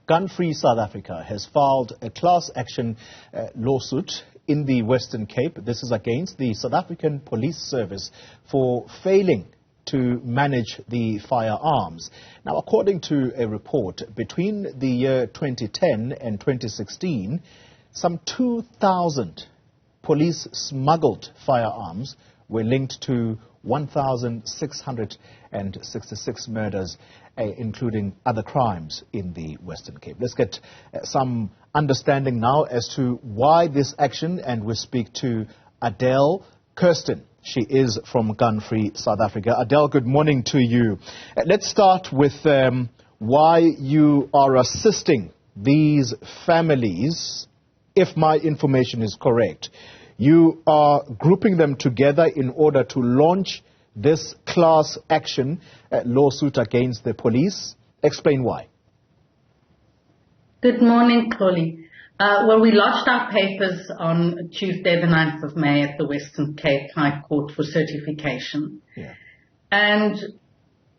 Gun-Free South Africa has filed a class action lawsuit in the Western Cape. This is against the South African Police Service for failing to manage the firearms. Now, according to a report, between the year 2010 and 2016, some 2,000 police-smuggled firearms were linked to 1,666 murders, including other crimes in the Western Cape. Let's get some understanding now as to why this action, and we speak to Adele Kirsten. She is from Gun-Free South Africa. Adele, good morning to you. Let's start with why you are assisting these families, if my information is correct. You are grouping them together in order to launch this class action lawsuit against the police. Explain why. Good morning, Chloe. Well, we lodged our papers on Tuesday, the 9th of May at the Western Cape High Court for certification. Yeah. And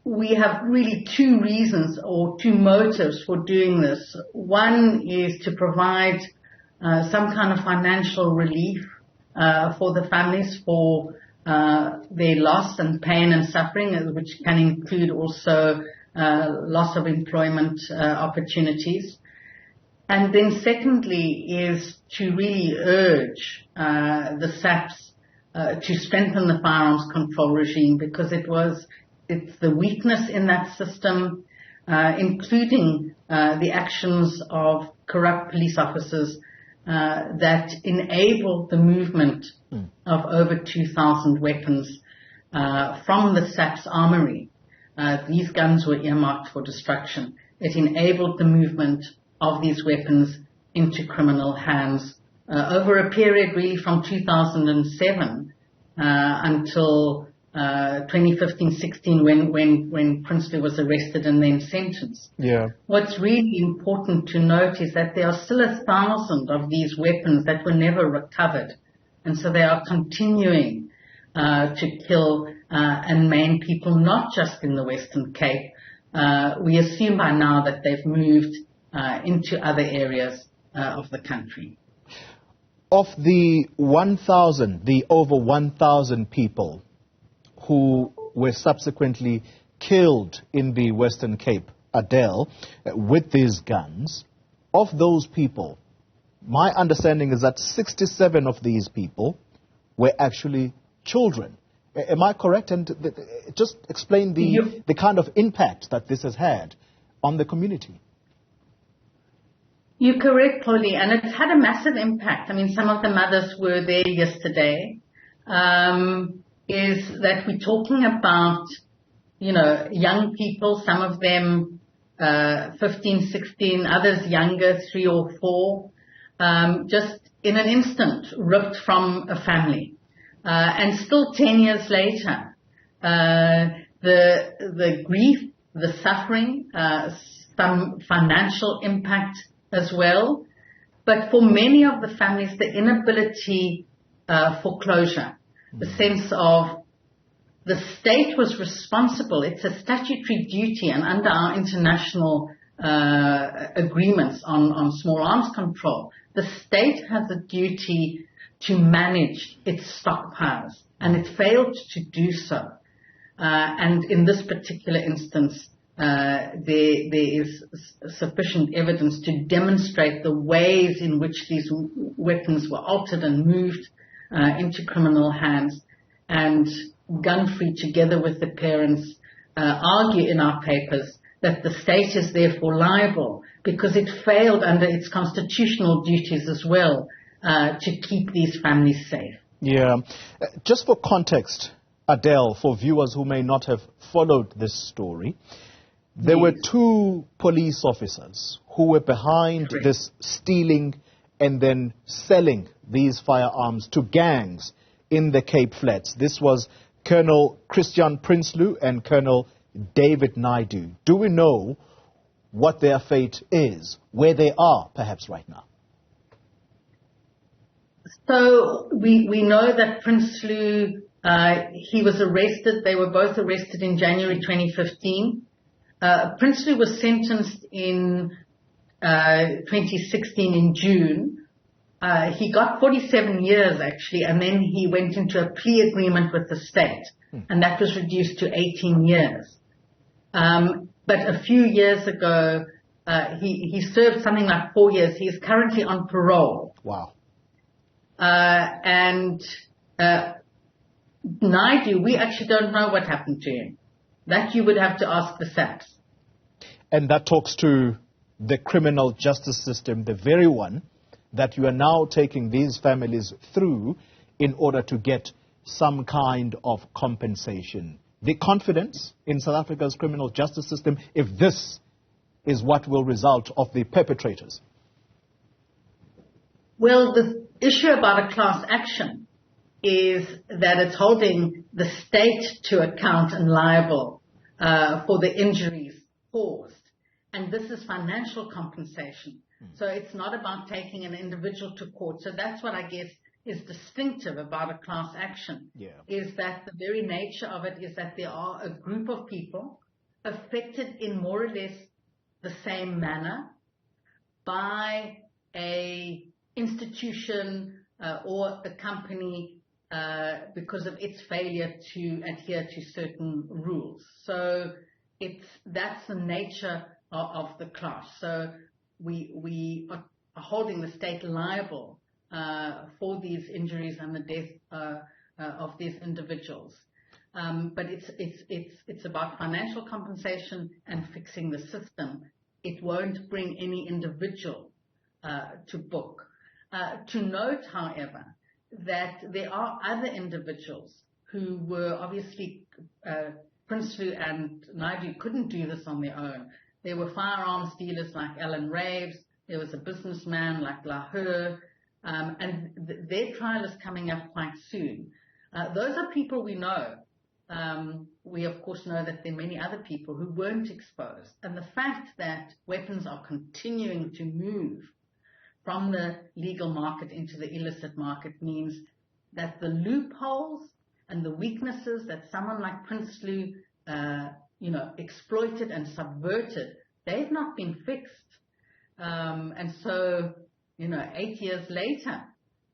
we have really two reasons or two motives for doing this. One is to provide some kind of financial relief for the families for their loss and pain and suffering, which can include also loss of employment opportunities. And then secondly is to really urge the SAPs to strengthen the firearms control regime, because it's the weakness in that system, including the actions of corrupt police officers that enable the movement of over 2,000 weapons from the SAP's armory. These guns were earmarked for destruction. It enabled the movement of these weapons into criminal hands over a period really from 2007 until 2015-16 when Princely was arrested and then sentenced. Yeah. What's really important to note is that there are still 1,000 of these weapons that were never recovered, and so they are continuing to kill and maim people, not just in the Western Cape. We assume by now that they've moved into other areas of the country. Of the over 1,000 people who were subsequently killed in the Western Cape, Adele, with these guns, of those people, my understanding is that 67 of these people were actually children. Am I correct? And just explain the kind of impact that this has had on the community. You're correct, Polly, and it's had a massive impact. I mean, some of the mothers were there yesterday. Is that we're talking about, young people, some of them 15, 16, others younger, 3 or 4, just in an instant ripped from a family. And still 10 years later, the grief, the suffering, some financial impact as well. But for many of the families, the inability for closure. The sense of the state was responsible. It's a statutory duty, and under our international agreements on small arms control, the state has a duty to manage its stockpiles, and it failed to do so. And in this particular instance, there is sufficient evidence to demonstrate the ways in which these weapons were altered and moved into criminal hands. And Gun-Free, together with the parents, argue in our papers that the state is therefore liable because it failed under its constitutional duties as well to keep these families safe. Yeah. Just for context, Adele, for viewers who may not have followed this story, there were 2 police officers who were behind this stealing and then selling these firearms to gangs in the Cape Flats. This was Colonel Christian Prinsloo and Colonel David Naidu. Do we know what their fate is, where they are perhaps right now? So we know that Prinsloo, he was arrested. They were both arrested in January 2015. Prinsloo was sentenced in 2016 in June. He got 47 years actually, and then he went into a plea agreement with the state, and that was reduced to 18 years. But a few years ago, he served something like 4 years. He is currently on parole. Wow. And Naidu, we actually don't know what happened to him. That you would have to ask the SAPS. And that talks to the criminal justice system, the very one that you are now taking these families through in order to get some kind of compensation. The confidence in South Africa's criminal justice system, if this is what will result of the perpetrators? Well, the issue about a class action is that it's holding the state to account and liable for the injuries caused. And this is financial compensation. So it's not about taking an individual to court. So that's what I guess is distinctive about a class action, is that the very nature of it is that there are a group of people affected in more or less the same manner by a institution or a company because of its failure to adhere to certain rules. So that's the nature of the class. So we are holding the state liable for these injuries and the death of these individuals. But it's about financial compensation and fixing the system. It won't bring any individual to book. To note, however, that there are other individuals who were obviously, Prinsloo and Naidu couldn't do this on their own. There were firearms dealers like Alan Raves. There was a businessman like Lahore. And their trial is coming up quite soon. Those are people we know. We, of course, know that there are many other people who weren't exposed. And the fact that weapons are continuing to move from the legal market into the illicit market means that the loopholes and the weaknesses that someone like Prinsloo, exploited and subverted, they've not been fixed. And so, 8 years later,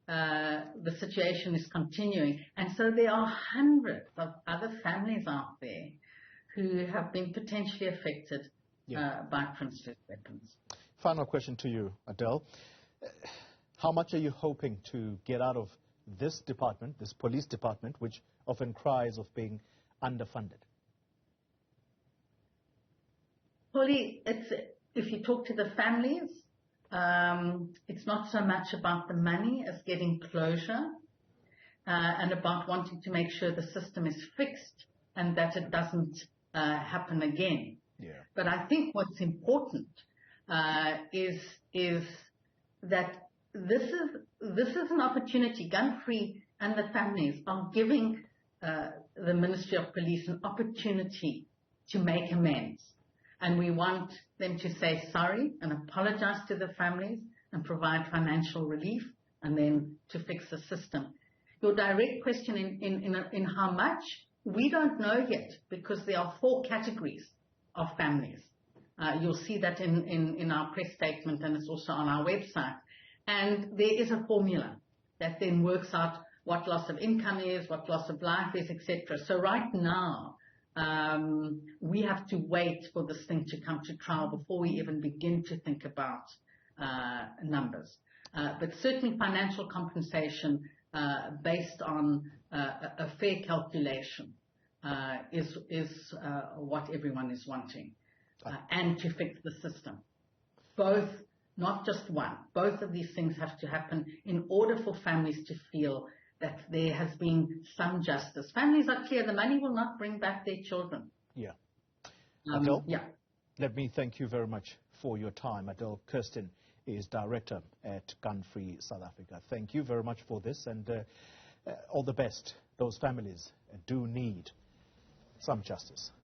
the situation is continuing. And so there are hundreds of other families out there who have been potentially affected by Prinsloo's weapons. Final question to you, Adele. How much are you hoping to get out of this department, this police department, which often cries of being underfunded? Polly, if you talk to the families, it's not so much about the money as getting closure and about wanting to make sure the system is fixed and that it doesn't happen again. But I think what's important is that this is an opportunity. Gun-free and the families are giving the Ministry of Police an opportunity to make amends. And we want them to say sorry and apologize to the families and provide financial relief and then to fix the system. Your direct question in how much, we don't know yet because there are 4 categories of families. You'll see that in our press statement and it's also on our website. And there is a formula that then works out what loss of income is, what loss of life is, etc. So right now, we have to wait for this thing to come to trial before we even begin to think about numbers. But certainly financial compensation based on a fair calculation is what everyone is wanting. And to fix the system. Both, not just one. Both of these things have to happen in order for families to feel that there has been some justice. Families are clear the money will not bring back their children. Adele, let me thank you very much for your time. Adele Kirsten is Director at Gun-Free South Africa. Thank you very much for this and all the best. Those families do need some justice.